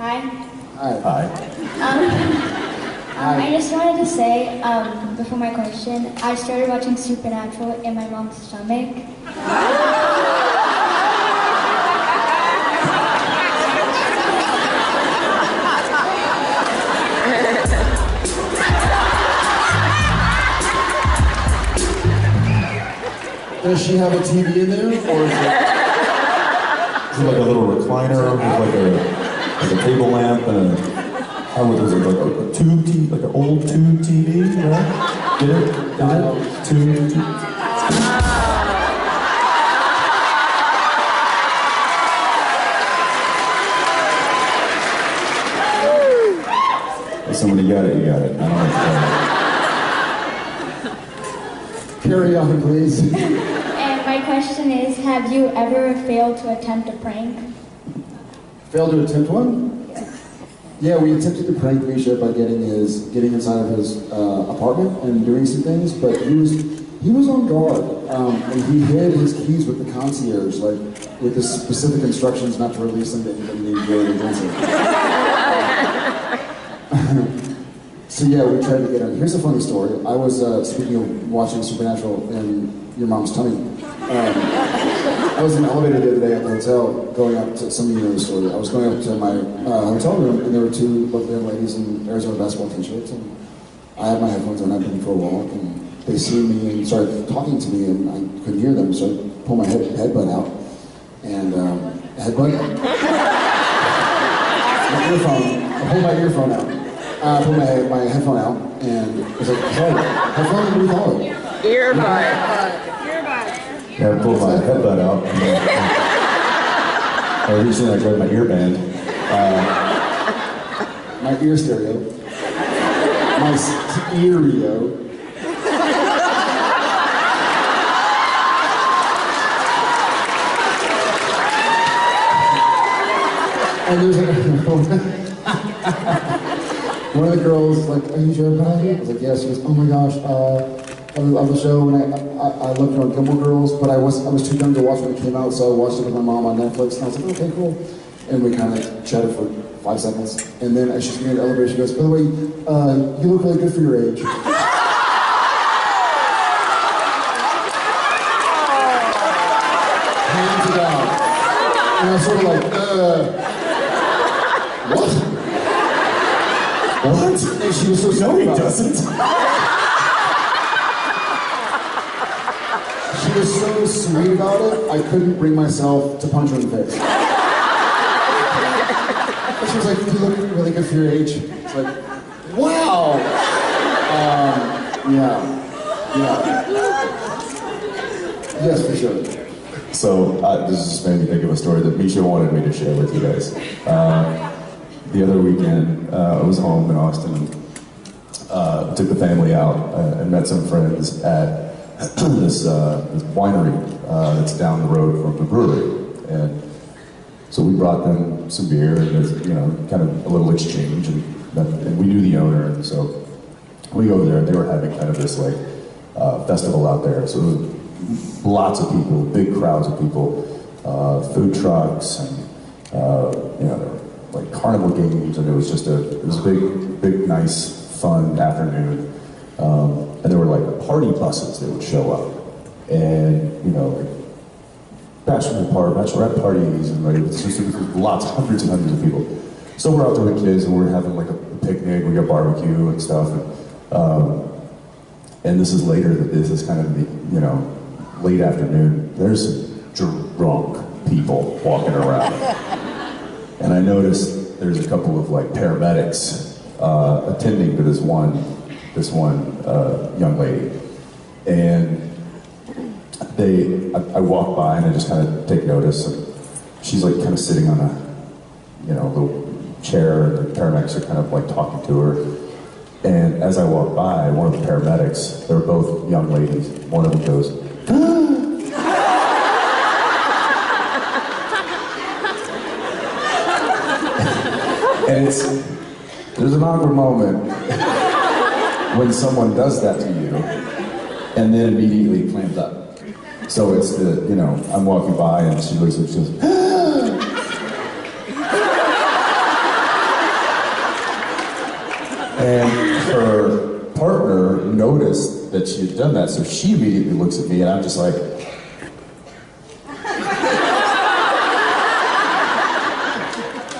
Hi. Hi. Hi. I just wanted to say, before my question, I started watching Supernatural in my mom's stomach. Does she have a TV in there, or is it like a little recliner with like a table lamp and how was it, like a tube TV, like an old tube TV, right? Get it? Tube. If somebody got it, you got it. I don't know. Carry on, please. And my question is, have you ever failed to attempt a prank? Failed to attempt one? Yeah, we attempted to prank Misha by getting inside of his apartment and doing some things, but he was on guard, and he hid his keys with the concierge, like with the specific instructions not to release them to anybody named Jerry Jensen. So yeah, we tried to get him. Here's a funny story. I was speaking of watching Supernatural in your mom's tummy. I was in the elevator the other day at the hotel, going up to, some of you know the story, I was going up to my hotel room, and there were two lovely young ladies in Arizona basketball t-shirts, and I had my headphones on, I'd been for a walk, and they see me and started talking to me, and I couldn't hear them, so I pulled my headbud out, and headbud? My earphone, I pulled my earphone out. I pulled my headphone out, and it was like, hey, headphone, what do you call it? Earbud. Yeah, I pulled my headbud out. Or recently I grabbed my earband. My ear stereo. My stereo. And there's one of the girls like, are you Joe Patty? I was like, yes. She goes, oh my gosh, on the show, and I looked on Gilmore Girls, but I was too young to watch when it came out, so I watched it with my mom on Netflix, and I was like, okay, cool. And we kind of chatted for 5 seconds, and then as she's getting in the elevator, she goes, by the way, you look really good for your age. Hands it out. And I was sort of like, what? What? And she was so No, he doesn't. She was so sweet about it, I couldn't bring myself to punch her in the face. And she was like, you look really good for your age. It's like, wow! Yeah. Yes, for sure. So, this just made me think of a story that Misha wanted me to share with you guys. The other weekend, I was home in Austin, took the family out, and met some friends at this winery that's down the road from the brewery, and so we brought them some beer, and there's, you know, kind of a little exchange, and we knew the owner, and so we go over there, and they were having kind of this like festival out there, so there was lots of people, big crowds of people, food trucks, and you know, like carnival games, and it was a big, nice, fun afternoon. And there were like party buses that would show up, and you know, like bachelorette parties, and like it's just lots, hundreds and hundreds of people. So we're out there with kids, and we're having like a picnic. We got barbecue and stuff, and this is later. This is kind of the, you know, late afternoon. There's drunk people walking around, and I noticed there's a couple of like paramedics attending to this one young lady, and I walk by and I just kind of take notice, and she's like kind of sitting on a, you know, little chair, and the paramedics are kind of like talking to her, and as I walk by, one of the paramedics, they're both young ladies, one of them goes, and there's an awkward moment when someone does that to you, and then immediately clams up. So it's the, you know, I'm walking by and she looks up, she goes, she had done that, so she immediately looks at me, and I'm just like,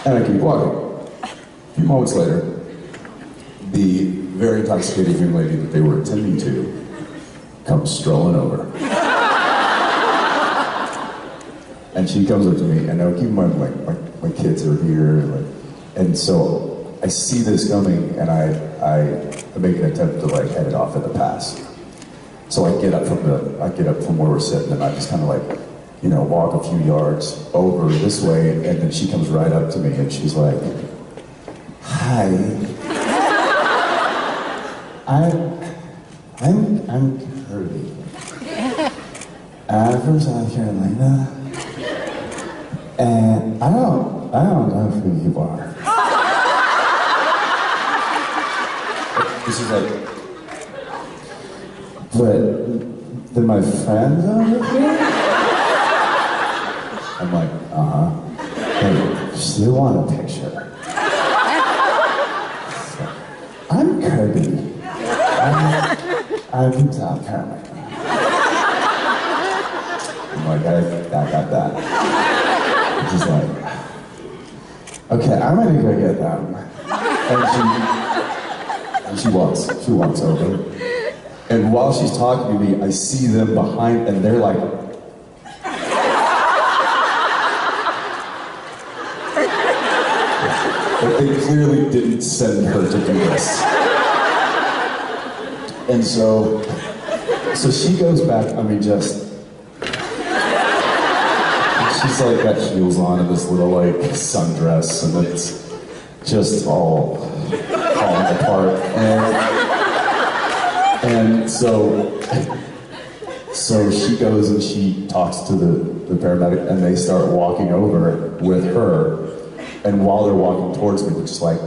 and I keep walking. A few moments later, the very intoxicated young lady that they were attending to comes strolling over. And she comes up to me, and now keep in mind, my kids are here, and so I see this coming, and I make an attempt to head it off in the pass. So I get up from where we're sitting, and I just kind of walk a few yards over this way, and then she comes right up to me, and she's like, "Hi, I'm Kirby. I'm from South Carolina, and I don't know who you are." This is but then my friends over here? I'm like, hey, still want a picture? So, I'm Kirby. I'm from South Carolina. I'm like, I got that. She's like, okay, I'm gonna go get them. And she walks over. And while she's talking to me, I see them behind, and they're like, but they clearly didn't send her to do this. And so she goes back, she's got heels on and this little sundress, and it's just all falling apart. And so she goes and she talks to the paramedic, and they start walking over with her. And while they're walking towards me, they're just like,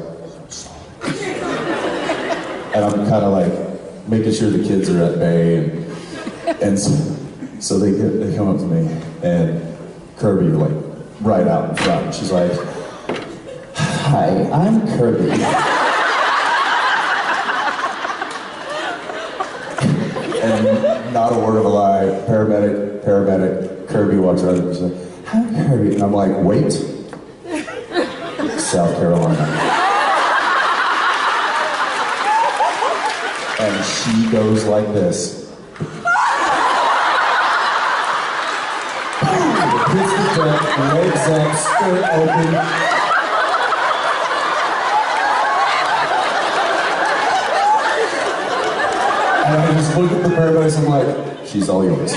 and I'm kind of making sure the kids are at bay, and so they come up to me, and Kirby right out in front. She's like, "Hi, I'm Kirby." And not a word of a lie, paramedic, Kirby walks around and she's like, "Hi, Kirby." And I'm like, "Wait, South Carolina." And she goes like this. Hits the deck, legs up, skirt open. And I just look at the paradise, I'm like, she's all yours.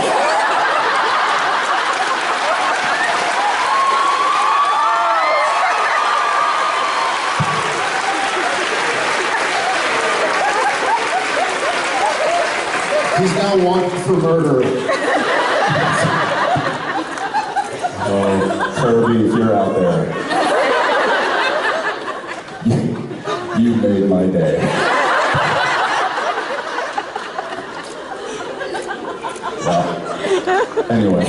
He's now wanted for murder. Oh, Kirby, if you're out there, you made my day. Well, anyway,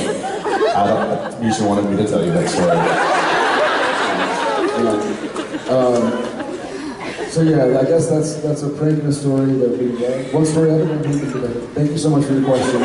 Misha wanted me to tell you that story. So yeah, I guess that's a prank in a story that we one story out of it. Thank you so much for your question.